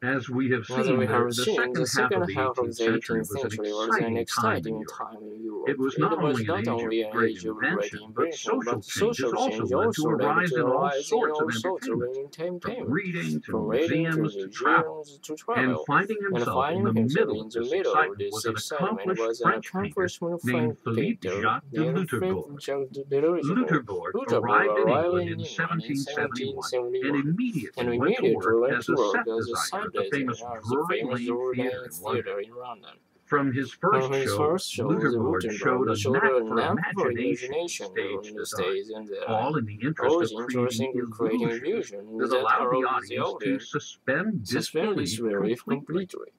As we have seen, the second half of the 18th century was an exciting time in Europe. It was not only an age of great invention, but social changes also led to a rise in all sorts of entertainment, from reading to museums to travel. And finding himself in the middle of this excitement was an accomplished French painter named Philippe Jacques de Loutherbourg. Loutherbourg arrived in England in 1771 and immediately went to work as a set designer at the famous Drury Lane Theatre in London. From his first show, Loutherbourg showed a knack for imagination on the stage design, all in the interest of creating illusions that allowed the audience to suspend disbelief completely.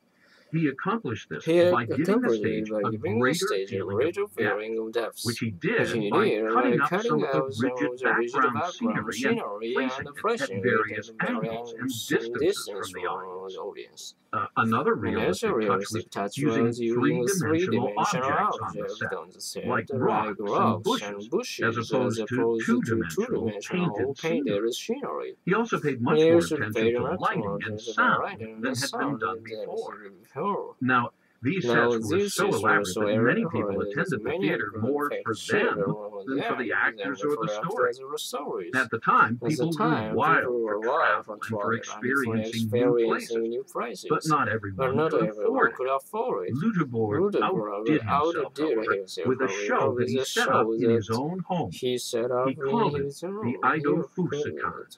He accomplished this by giving the stage a greater feeling of depth, which he did by cutting up some of the rigid background scenery and placing it at various angles and distances from the audience. Another realistic touch was using three-dimensional objects on the set, like rocks and bushes, as opposed to two-dimensional painted scenery. He also paid much more attention to lighting and sound than had been done before. Now, these sets were so elaborate that many people attended the theater more for them than for the actors or the story. At the time, people were wild for traveling, for experiencing new places, but not everyone could afford it. Loutherbourg outdid himself, however, with a show that he set up in his own home. He called it the Idolfußkan.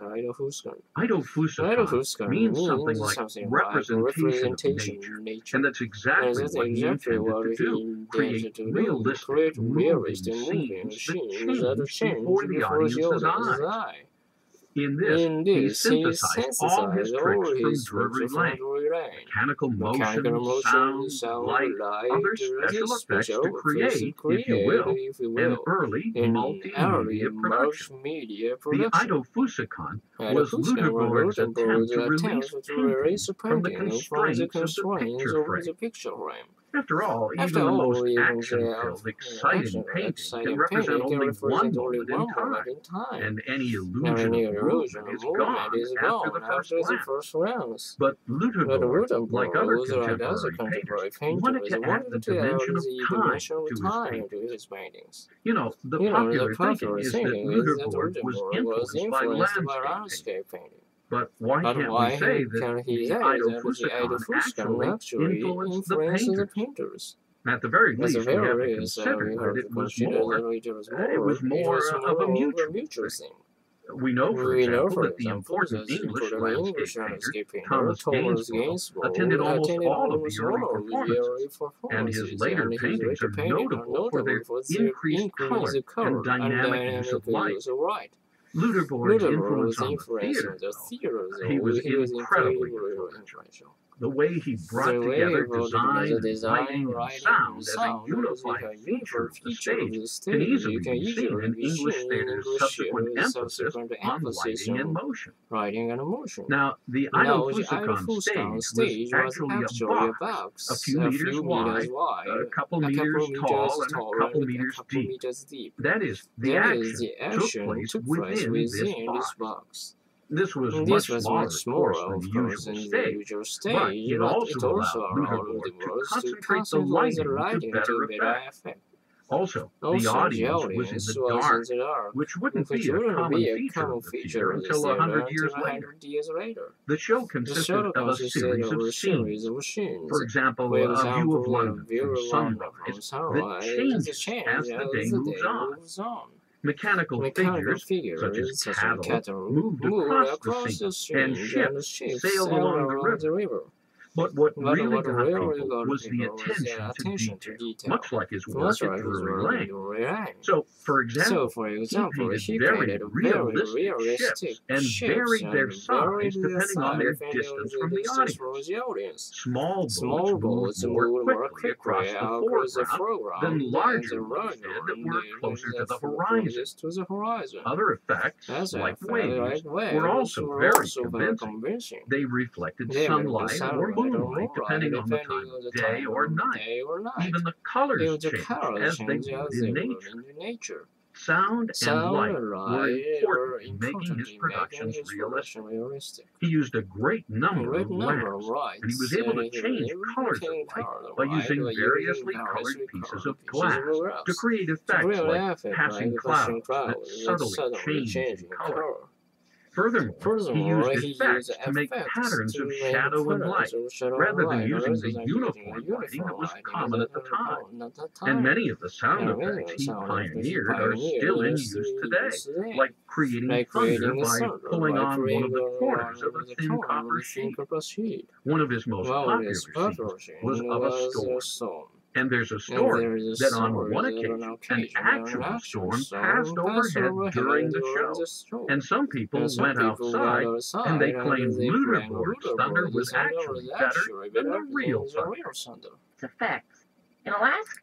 Idolfußkan means something like representation of nature, and that's exactly what he intended to do, create realistic, moving scenes that change before the audience's eyes. In this, he synthesized all his tricks from Drury Lane, mechanical motion, sound, light, other special effects to create, if you will, an early multimedia production. The Idolfußkan was Loutherbourg's attempt to release painting from the constraints of the picture frame. After all, even the most action-filled, exciting painting can represent only one moment in time, and any illusion of movement is gone after the first glance. But Loutherbourg, like other contemporary painters, wanted to add the dimension of time to his paintings. You know, the popular thinking is that Loutherbourg was influenced by landscape painting. But why can't we say that the Idolfußkan actually influenced the painters? At the very least, we have to consider that it was more of a mutual thing. We know, for example, that the important English landscape painter, Thomas Gainsborough, attended almost all of the early performances, and his later paintings are notable for their increased color and dynamic use of light. Loutherbourg's influence on the theater, though, he was incredibly influential. The way he brought together design, lighting, and sound as a unified feature of the stage can easily be seen in English theater's subsequent emphasis on lighting and motion. Now, the Idolfußkan stage was actually a box a few meters wide, a couple meters tall, and a couple meters deep. That is, the action took place within this box. This was much smaller, of course, than the usual stage, but it also allowed Loutherbourg to concentrate the lighting to better effect. Also, the audience was in the dark, which wouldn't be a common feature of the theater until 100 years later. The show consisted of a series of scenes. For example, a view of London from sunrise that changes as the day moves on. Mechanical figures, such as cattle, moved across the sea, and ships sailed along the river. But what really got people was the attention to detail, much like his work at Drury Lane. So, for example, he painted very realistic ships and varied their size depending on their distance from the audience. Small boats moved more quickly across the foreground than larger ones did that were closer to the horizon. Other effects, like waves, were also very convincing. They reflected sunlight or moonlight, depending on the time of day or night. Even the colors changed as they moved in nature. Sound and light were important in making his productions realistic. He used a great number of lights, and he was able to change colors of light by using variously colored pieces of glass to create effects like passing clouds that subtly change in color. Furthermore, he used effects to make patterns of shadow and light, rather than using the uniform lighting that was common at the time. And many of the sound effects he pioneered are still in use today, like creating thunder by pulling on one of the corners of a thin copper sheet. One of his most popular scenes was of a storm. And there's a story that on one occasion, an actual storm passed overhead during the show. And some people went outside and they claimed Luderborg's thunder was actually better than the real thunder. It's effects. In Alaska,